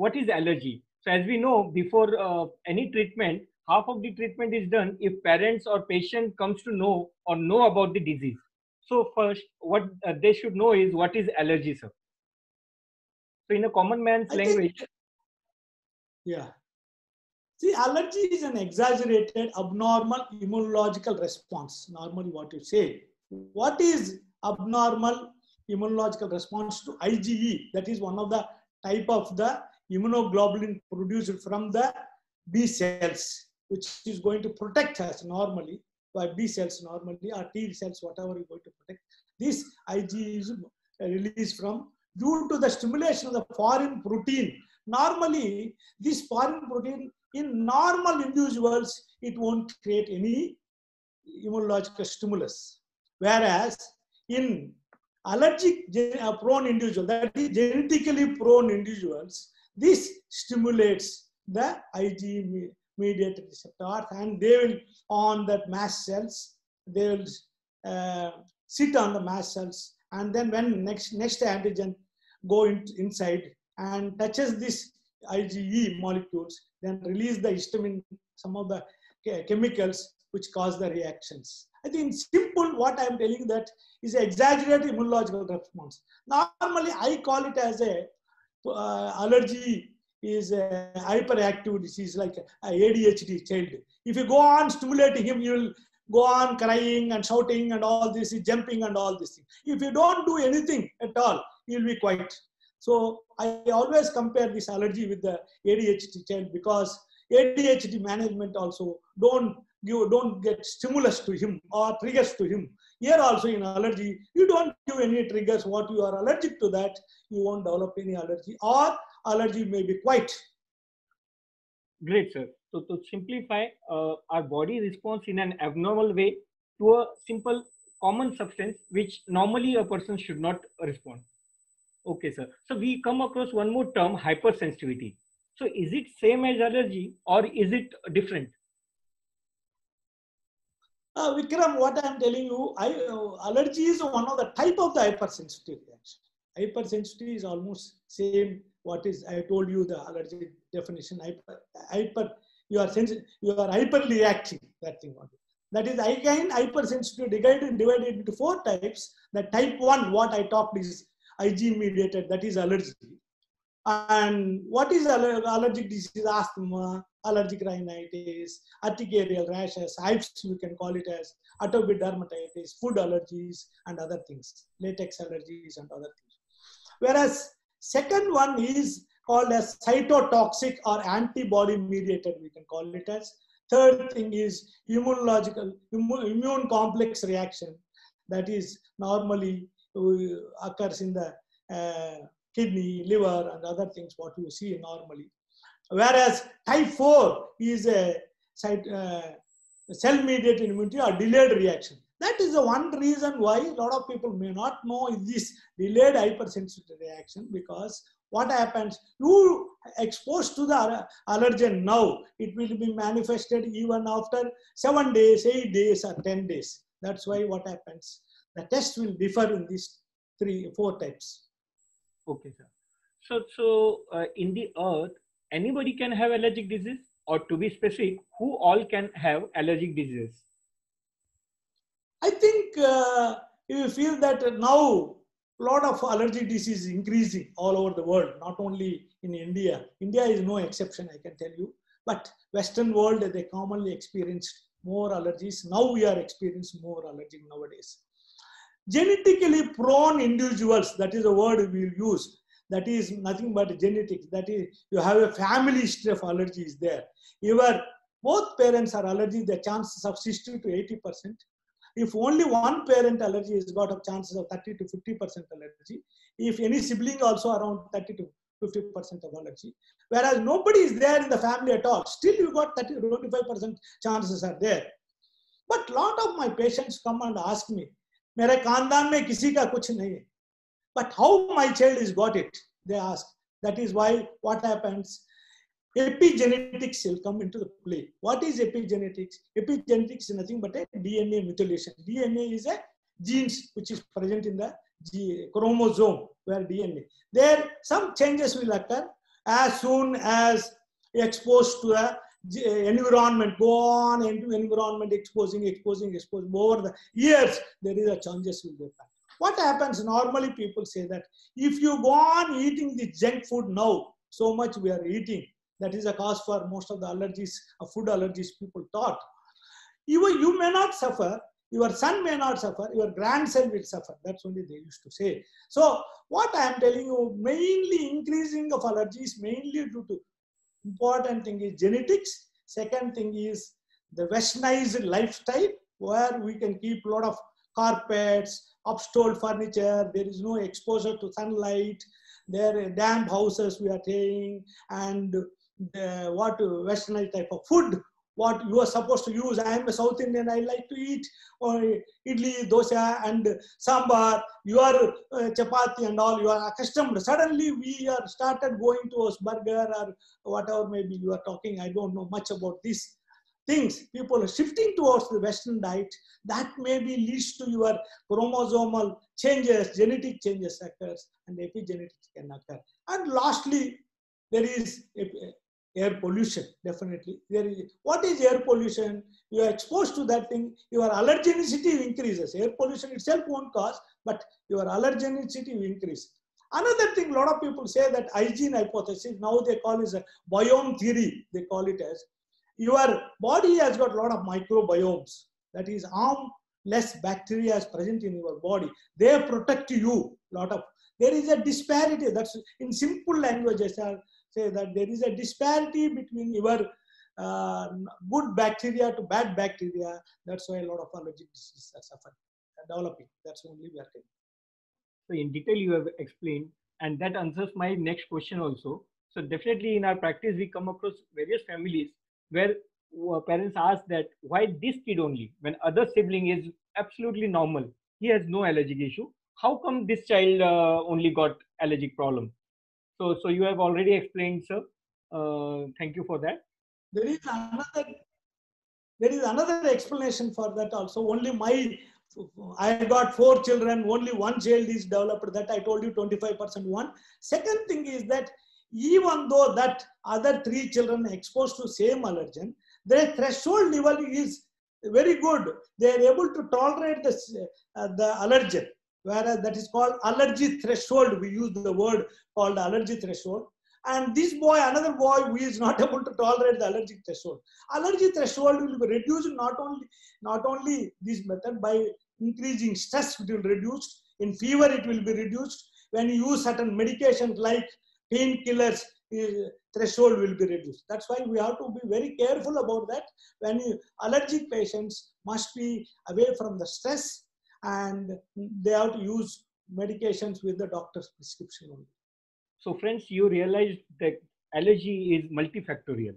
what is allergy? So as we know, before any treatment, half of the treatment is done if parents or patient comes to know or know about the disease. So first, what they should know is what is allergy, sir. So in a common man's I think, language, yeah. See, allergy is an exaggerated, abnormal immunological response. Normally, what you say. What is abnormal immunological response to IgE? That is one of the type of the immunoglobulin produced from the B cells, which is going to protect us normally by B cells normally or T cells, whatever you're going to protect. This IgE is released from due to the stimulation of the foreign protein. Normally, this foreign protein in normal individuals, it won't create any immunological stimulus. Whereas in allergic prone individuals, that is genetically prone individuals, this stimulates the IgE mediated receptors and they will on that mast cells, they will sit on the mast cells, and then when next antigen go inside and touches this IgE molecules, then release the histamine, some of the chemicals which cause the reactions. I think simple what I am telling that is an exaggerated immunological response. Normally, I call it as a allergy is a hyperactive disease like a ADHD child. If you go on stimulating him, you will go on crying and shouting and all this, jumping and all this thing. If you don't do anything at all, he will be quiet. So I always compare this allergy with the ADHD child because ADHD management also don't get stimulus to him or triggers to him. Here also in allergy, you don't give any triggers. What you are allergic to that, you won't develop any allergy or allergy may be quite. great, sir. So to simplify, our body responds in an abnormal way to a simple common substance which normally a person should not respond. Okay, sir. So we come across one more term, hypersensitivity. So is it same as allergy or is it different? Vikram, what I am telling you, allergy is one of the type of the hypersensitivity reaction. Hypersensitivity is almost same. What is I told you the allergy definition? You are hyper reacting. That thing. That is again hypersensitivity divided into 4 types. The type 1, what I talked is IgE mediated. That is allergy. And what is allergic disease? Asthma, allergic rhinitis, urticarial rashes, hives, we can call it as atopic dermatitis, food allergies, and other things, latex allergies and other things. Whereas second one is called as cytotoxic or antibody mediated, we can call it as. Third thing is immune complex reaction, that is normally occurs in the kidney, liver, and other things what you see normally. Whereas type 4 is a cell-mediated immunity or delayed reaction. That is the one reason why a lot of people may not know this delayed hypersensitivity reaction, because what happens, you exposed to the allergen now, it will be manifested even after 7 days, 8 days, or 10 days. That's why what happens, the test will differ in these 4 types. Okay, sir. So in the earth, anybody can have allergic disease, or to be specific, who all can have allergic disease? I think you feel that now a lot of allergic disease is increasing all over the world, not only in India. India is no exception, I can tell you. But Western world, they commonly experience more allergies. Now we are experiencing more allergies nowadays. Genetically prone individuals, that is a word we will use. That is nothing but genetics. That is, you have a family history of allergies there. Both parents are allergic, the chances of 60 to 80%. If only one parent allergy has got a chances of 30 to 50% allergy. If any sibling also around 30 to 50% of allergy. Whereas nobody is there in the family at all. Still you got 30 to 25% chances are there. But a lot of my patients come and ask me, मेरे खानदान में किसी का कुछ नहीं है. But how my child has got it? They ask. That is why what happens, epigenetics will come into the play. What is epigenetics? Epigenetics is nothing but a DNA methylation. DNA is a genes which is present in the chromosome, where DNA. There some changes will occur. as soon as exposed to a environment, go on into environment, exposing over the years, there is a changes will be found. What happens normally, people say that if you go on eating the junk food now, so much we are eating, that is a cause for most of the allergies, food allergies people thought. You may not suffer, your son may not suffer, your grandson will suffer. That's only they used to say. So what I am telling you, mainly increasing of allergies, mainly due to important thing is genetics. Second thing is the westernized lifestyle, where we can keep a lot of carpets, upstairs furniture, there is no exposure to sunlight, there are damp houses we are staying, and what westernized type of food, what you are supposed to use. I am a South Indian, I like to eat idli, dosa and sambar, you are chapati and all, you are accustomed. Suddenly we are started going towards burger or whatever maybe you are talking, I don't know much about these things. People are shifting towards the Western diet. That maybe leads to your chromosomal changes, genetic changes occurs, and epigenetics can occur. And lastly, there is air pollution. Definitely, there is. What is air pollution? You are exposed to that thing, your allergenicity increases. Air pollution itself won't cause, but your allergenicity will increase. Another thing, a lot of people say that hygiene hypothesis, now they call it a biome theory, they call it as, your body has got a lot of microbiomes, that is harmless bacteria is present in your body. They protect you lot of. There is a disparity, that's in simple languages, I say that there is a disparity between your good bacteria to bad bacteria. That's why a lot of allergic diseases are suffering, developing. That's only we are taking. So in detail you have explained, and that answers my next question also. So definitely in our practice we come across various families where parents ask that why this kid only, when other sibling is absolutely normal, he has no allergic issue. How come this child only got allergic problem? So you have already explained, sir. Thank you for that. There is another explanation for that also. I got 4 children, only 1 child is developed. That I told you 25% one. Second thing is that even though that other 3 children exposed to same allergen, their threshold level is very good. They are able to tolerate the allergen, whereas that is called allergy threshold. We use the word called allergy threshold. And this boy, another boy who is not able to tolerate the allergic threshold. Allergy threshold will be reduced not only this method, by increasing stress it will reduce, in fever it will be reduced, when you use certain medications like painkillers, threshold will be reduced. That's why we have to be very careful about that. When allergic patients must be away from the stress, and they have to use medications with the doctor's prescription only. So friends, you realized that allergy is multifactorial.